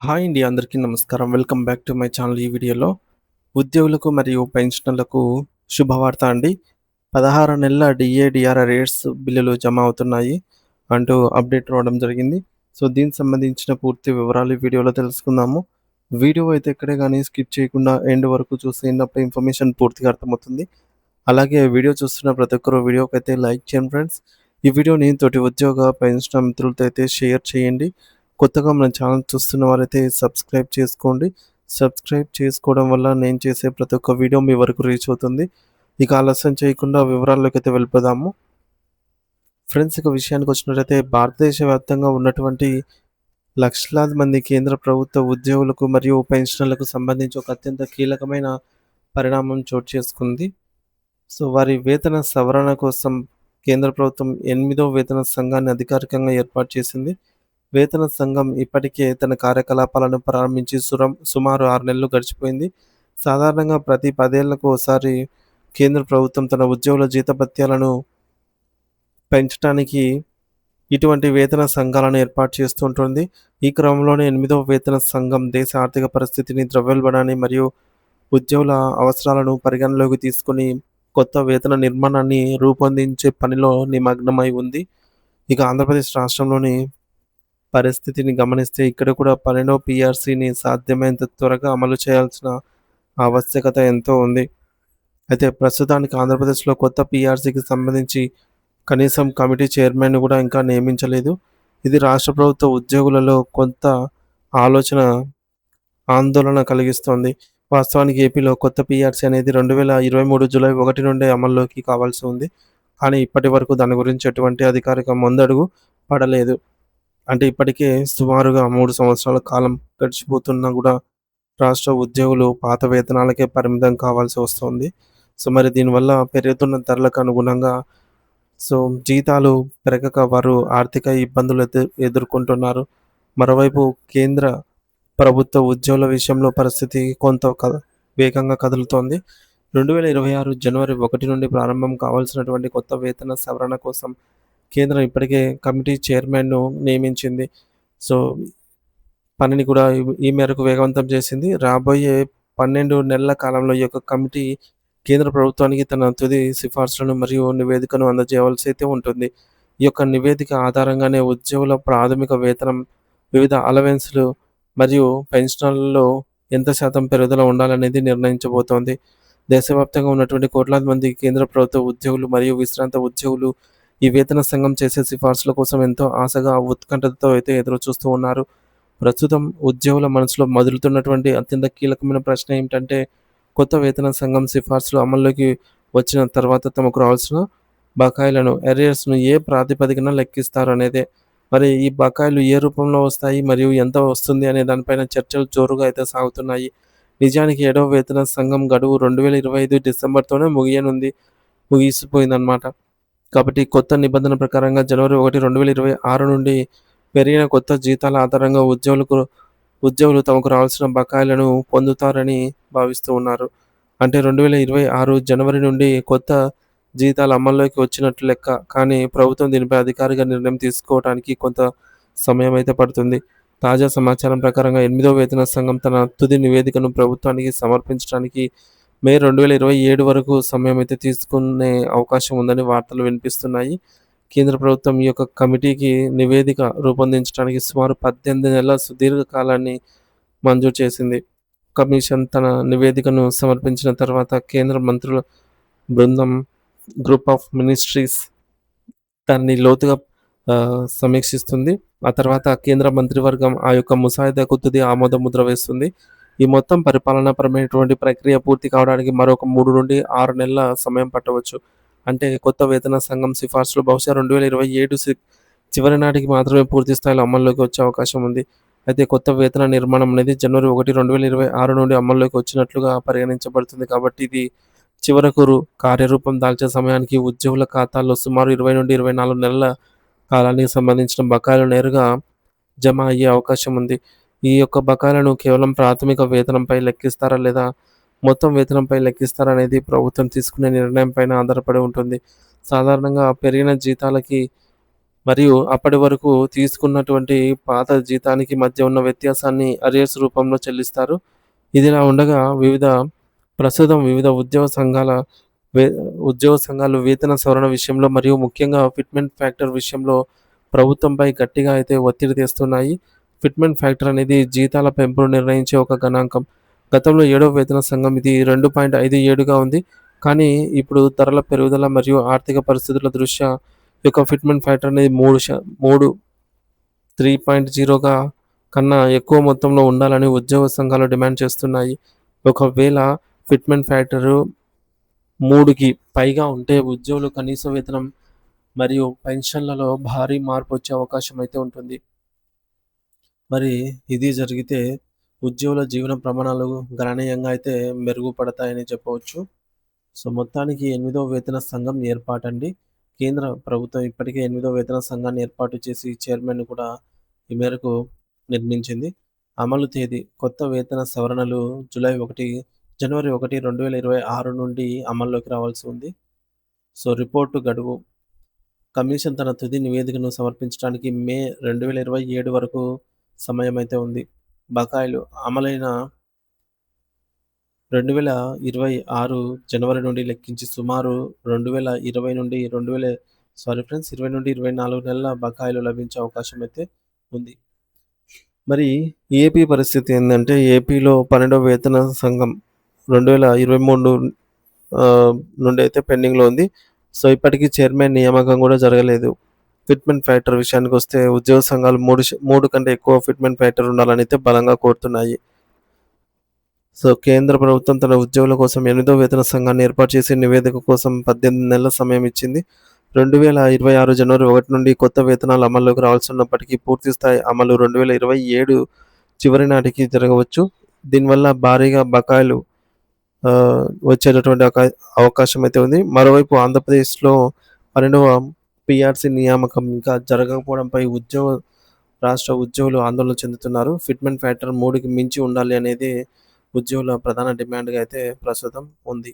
Hi అండి. అందరికీ నమస్కారం. Welcome back to my channel. ఈ వీడియోలో ఉద్యోగులకు మరియు పెన్షనర్లకు శుభవార్త అండి. 16 నెలల డీఏ, డీఆర్ అరేర్స్ బిల్లులు జమ అవుతున్నాయి అంటూ అప్డేట్ రావడం జరిగింది. సో, దీనికి సంబంధించిన పూర్తి వివరాలు ఈ వీడియోలో తెలుసుకుందాము. వీడియో అయితే ఎక్కడే గాని స్కిప్ చేయకుండా ఎండ్ వరకు చూస్తే అప్పుడే ఇన్ఫర్మేషన్ పూర్తిగా అర్థమవుతుంది. అలాగే వీడియో చూస్తున్న ప్రతి ఒక్కరు వీడియోకైతే లైక్ చేయండి ఫ్రెండ్స్. ఈ వీడియోని తోటి ఉద్యోగ, పెన్షనర్ మిత్రులతో అయితే షేర్ చేయండి. కొత్తగా మన ఛానల్ చూస్తున్న వారైతే సబ్స్క్రైబ్ చేసుకోండి. సబ్స్క్రైబ్ చేసుకోవడం వల్ల నేను చేసే ప్రతి ఒక్క వీడియో మీ వరకు రీచ్ అవుతుంది. ఇక ఆలస్యం చేయకుండా వివరాల్లోకైతే వెళ్ళిపోదాము. ఫ్రెండ్స్, ఇక విషయానికి వచ్చినట్లయితే భారతదేశ వ్యాప్తంగా ఉన్నటువంటి లక్షలాది మంది కేంద్ర ప్రభుత్వ ఉద్యోగులకు మరియు పెన్షనర్లకు సంబంధించి ఒక అత్యంత కీలకమైన పరిణామం చోటు చేసుకుంది. సో, వారి వేతన సవరణ కోసం కేంద్ర ప్రభుత్వం 8వ వేతన సంఘాన్ని అధికారికంగా ఏర్పాటు చేసింది. వేతన సంఘం ఇప్పటికే తన కార్యకలాపాలను ప్రారంభించి సుమారు 6 నెలలు గడిచిపోయింది. సాధారణంగా ప్రతి 10 ఏళ్లకు ఓసారి కేంద్ర ప్రభుత్వం తన ఉద్యోగుల జీతభత్యాలను పెంచడానికి ఇటువంటి వేతన సంఘాలను ఏర్పాటు చేస్తూ ఉంటుంది. ఈ క్రమంలోనే 8వ వేతన సంఘం దేశ ఆర్థిక పరిస్థితిని, ద్రవ్యోల్బణాన్ని మరియు ఉద్యోగుల అవసరాలను పరిగణలోకి తీసుకొని కొత్త వేతన నిర్మాణాన్ని రూపొందించే పనిలో నిమగ్నమై ఉంది. ఇక ఆంధ్రప్రదేశ్ రాష్ట్రంలోని పరిస్థితిని గమనిస్తే ఇక్కడ కూడా 12వ పీఆర్సీని సాధ్యమైనంత త్వరగా అమలు చేయాల్సిన ఆవశ్యకత ఎంతో ఉంది. అయితే ప్రస్తుతానికి ఆంధ్రప్రదేశ్‌లో కొత్త పీఆర్సీకి సంబంధించి కనీసం కమిటీ చైర్మన్‌ని కూడా ఇంకా నియమించలేదు. ఇది రాష్ట్ర ప్రభుత్వ ఉద్యోగులలో కొంత ఆలోచన, ఆందోళన కలిగిస్తోంది. వాస్తవానికి ఏపీలో కొత్త పీఆర్సీ అనేది 2023 జూలై 1 నుండే అమల్లోకి కావాల్సి ఉంది. కానీ ఇప్పటి వరకు దాని గురించి ఎటువంటి అధికారిక ముందడుగు పడలేదు. అంటే ఇప్పటికే సుమారుగా 3 సంవత్సరాల కాలం గడిచిపోతున్నా గూడా రాష్ట్ర ఉద్యోగులు పాత వేతనాలకే పరిమితం కావాల్సి వస్తోంది. సో, మరి దీనివల్ల పెరుగుతున్న ధరలకు అనుగుణంగా జీతాలు పెరగక వారు ఆర్థిక ఇబ్బందులు ఎదుర్కొంటున్నారు. మరోవైపు కేంద్ర ప్రభుత్వ ఉద్యోగుల విషయంలో పరిస్థితి కొంత వేగంగా కదులుతోంది. 2026 జనవరి 1 నుండి ప్రారంభం కావాల్సినటువంటి కొత్త వేతన సవరణ కోసం కేంద్రం ఇప్పటికే కమిటీ చైర్మన్‌ను నియమించింది. సో, పనిని కూడా ఈ మేరకు వేగవంతం చేసింది. రాబోయే 12 నెలల కాలంలో ఈ యొక్క కమిటీ కేంద్ర ప్రభుత్వానికి తన తుది సిఫార్సులను మరియు నివేదికను అందజేయవలసి అయితే ఉంటుంది. ఈ యొక్క నివేదిక ఆధారంగానే ఉద్యోగుల ప్రాథమిక వేతనం, వివిధ అలవెన్స్‌లు మరియు పెన్షన్‌లలో ఎంత శాతం పెరుగుదల ఉండాలనేది నిర్ణయించబోతోంది. దేశవ్యాప్తంగా ఉన్నటువంటి కోట్లాది మంది కేంద్ర ప్రభుత్వ ఉద్యోగులు మరియు విశ్రాంత ఉద్యోగులు ఈ వేతన సంఘం చేసే సిఫార్సుల కోసం ఎంతో ఆశగా, ఉత్కంఠతో అయితే ఎదురు చూస్తూ ఉన్నారు. ప్రస్తుతం ఉద్యోగుల మనసులో మదులుతున్నటువంటి అత్యంత కీలకమైన ప్రశ్న ఏమిటంటే, కొత్త వేతన సంఘం సిఫార్సులు అమల్లోకి వచ్చిన తర్వాత తమకు రావాల్సిన బకాయిలను, అరియర్స్‌ను ఏ ప్రాతిపదికన లెక్కిస్తారనేదే. మరి ఈ బకాయిలు ఏ రూపంలో వస్తాయి మరియు ఎంత వస్తుంది అనే దానిపైన చర్చలు జోరుగా అయితే సాగుతున్నాయి. నిజానికి 7వ వేతన సంఘం గడువు 2025 డిసెంబర్‌తోనే ముగిసిపోయిందనమాట. కాబట్టి కొత్త నిబంధన ప్రకారంగా జనవరి 1, 2026 నుండి పెరిగిన కొత్త జీతాల ఆధారంగా ఉద్యోగులు తమకు రావాల్సిన బకాయిలను పొందుతారని భావిస్తూ ఉన్నారు. అంటే 2026 జనవరి నుండి కొత్త జీతాలు అమల్లోకి వచ్చినట్లు లెక్క. కానీ ప్రభుత్వం దీనిపై అధికారిక నిర్ణయం తీసుకోవడానికి కొంత సమయం అయితే పడుతుంది. తాజా సమాచారం ప్రకారంగా 8వ వేతన సంఘం తన తుది నివేదికను ప్రభుత్వానికి సమర్పించడానికి మే 2027 వరకు సమయం అయితే తీసుకునే అవకాశం ఉందని వార్తలు వినిపిస్తున్నాయి. కేంద్ర ప్రభుత్వం ఈ యొక్క కమిటీకి నివేదిక రూపొందించడానికి సుమారు 18 నెలల సుదీర్ఘ కాలాన్ని మంజూరు చేసింది. కమిషన్ తన నివేదికను సమర్పించిన తర్వాత కేంద్ర మంత్రుల బృందం, గ్రూప్ ఆఫ్ మినిస్ట్రీస్ దాన్ని లోతుగా సమీక్షిస్తుంది. ఆ తర్వాత కేంద్ర మంత్రివర్గం ఆ యొక్క ముసాయిదాకు తుది ఆమోద ముద్ర వేస్తుంది. ఈ మొత్తం పరిపాలనాపరమైనటువంటి ప్రక్రియ పూర్తి కావడానికి మరొక 3 నుండి 6 నెలల సమయం పట్టవచ్చు. అంటే కొత్త వేతన సంఘం సిఫార్సులు బహుశా 2027 చివరి నాటికి మాత్రమే పూర్తి స్థాయిలో అమల్లోకి వచ్చే అవకాశం ఉంది. అయితే కొత్త వేతన నిర్మాణం అనేది జనవరి 1, 2026 నుండి అమల్లోకి వచ్చినట్లుగా పరిగణించబడుతుంది. కాబట్టి ఇది చివరకు కార్యరూపం దాల్చే సమయానికి ఉద్యోగుల ఖాతాల్లో సుమారు 20-24 నెలల కాలానికి సంబంధించిన బకాయిలు నేరుగా జమ అయ్యే అవకాశం ఉంది. ఈ యొక్క బకాయిలను కేవలం ప్రాథమిక వేతనంపై లెక్కిస్తారా లేదా మొత్తం వేతనంపై లెక్కిస్తారా అనేది ప్రభుత్వం తీసుకునే నిర్ణయం పైన ఆధారపడి ఉంటుంది. సాధారణంగా పెరిగిన జీతాలకి మరియు అప్పటి వరకు తీసుకున్నటువంటి పాత జీతానికి మధ్య ఉన్న వ్యత్యాసాన్ని అరియర్స్ రూపంలో చెల్లిస్తారు. ఇదిలా ఉండగా ప్రస్తుతం వివిధ వే ఉద్యోగ సంఘాలు వేతన సవరణ విషయంలో మరియు ముఖ్యంగా ఫిట్‌మెంట్ ఫ్యాక్టర్ విషయంలో ప్రభుత్వంపై గట్టిగా అయితే ఒత్తిడి తెస్తున్నాయి. ఫిట్‌మెంట్ ఫ్యాక్టర్ అనేది జీతాల పెంపును నిర్ణయించే ఒక గణాంకం. గతంలో ఏడవ వేతన సంఘం ఇది 2.57గా ఉంది. కానీ ఇప్పుడు ధరల పెరుగుదల మరియు ఆర్థిక పరిస్థితుల దృష్ట్యా ఈ యొక్క ఫిట్‌మెంట్ ఫ్యాక్టర్ అనేది 3.0గా కన్నా ఎక్కువ మొత్తంలో ఉండాలని ఉద్యోగ సంఘాలు డిమాండ్ చేస్తున్నాయి. ఒకవేళ ఫిట్‌మెంట్ ఫ్యాక్టరు 3కి పైగా ఉంటే ఉద్యోగులు కనీస వేతనం మరియు పెన్షన్‌లలో భారీ మార్పొచ్చే అవకాశం అయితే ఉంటుంది. మరి ఇది జరిగితే ఉద్యోగుల జీవన ప్రమాణాలు గణనీయంగా అయితే మెరుగుపడతాయని చెప్పవచ్చు. సో, మొత్తానికి ఎనిమిదవ వేతన సంఘం ఏర్పాటండి. కేంద్ర ప్రభుత్వం ఇప్పటికే ఎనిమిదవ వేతన సంఘాన్ని ఏర్పాటు చేసి చైర్మన్‌ని కూడా ఈ మేరకు నిర్మించింది. అమలు తేదీ కొత్త వేతన సవరణలు జనవరి 1, 2026 నుండి అమల్లోకి రావాల్సి ఉంది. సో, రిపోర్టు గడువు కమిషన్ తన తుది నివేదికను సమర్పించడానికి మే 2027 వరకు సమయమైతే ఉంది. బకాయిలు అమలైన 2026 జనవరి నుండి లెక్కించి సుమారు 2020 నుండి 20 నుండి 24 నెలల బకాయిలు లభించే అవకాశం అయితే ఉంది. మరి ఏపీ పరిస్థితి ఏందంటే ఏపీలో 12వ వేతన సంఘం 2023 నుండి అయితే పెండింగ్‌లో ఉంది. సో, ఇప్పటికి చైర్మన్ నియామకం కూడా జరగలేదు. ఫిట్‌మెంట్ ఫ్యాక్టర్ విషయానికొస్తే ఉద్యోగ సంఘాలు 3 కంటే ఎక్కువ ఫిట్‌మెంట్ ఫ్యాక్టర్ ఉండాలని అయితే బలంగా కోరుతున్నాయి. సో, కేంద్ర ప్రభుత్వం తన ఉద్యోగుల కోసం 8వ వేతన సంఘాన్ని ఏర్పాటు చేసి నివేదిక కోసం 18 నెలల సమయం ఇచ్చింది. 2026 జనవరి 1 నుండి కొత్త వేతనాలు అమల్లోకి రావాల్సున్నప్పటికీ పూర్తి స్థాయి అమలు 2027 చివరి నాటికి జరగవచ్చు. దీనివల్ల భారీగా బకాయిలు వచ్చేటటువంటి అవకాశం అయితే ఉంది. మరోవైపు ఆంధ్రప్రదేశ్‌లో 12వ పీఆర్సీ నియామకం ఇంకా జరగకపోవడంపై రాష్ట్ర ఉద్యోగులు ఆందోళన చెందుతున్నారు. ఫిట్‌మెంట్ ఫ్యాక్టర్ 3కి మించి ఉండాలి అనేది ఉద్యోగుల ప్రధాన డిమాండ్‌గా అయితే ప్రస్తుతం ఉంది.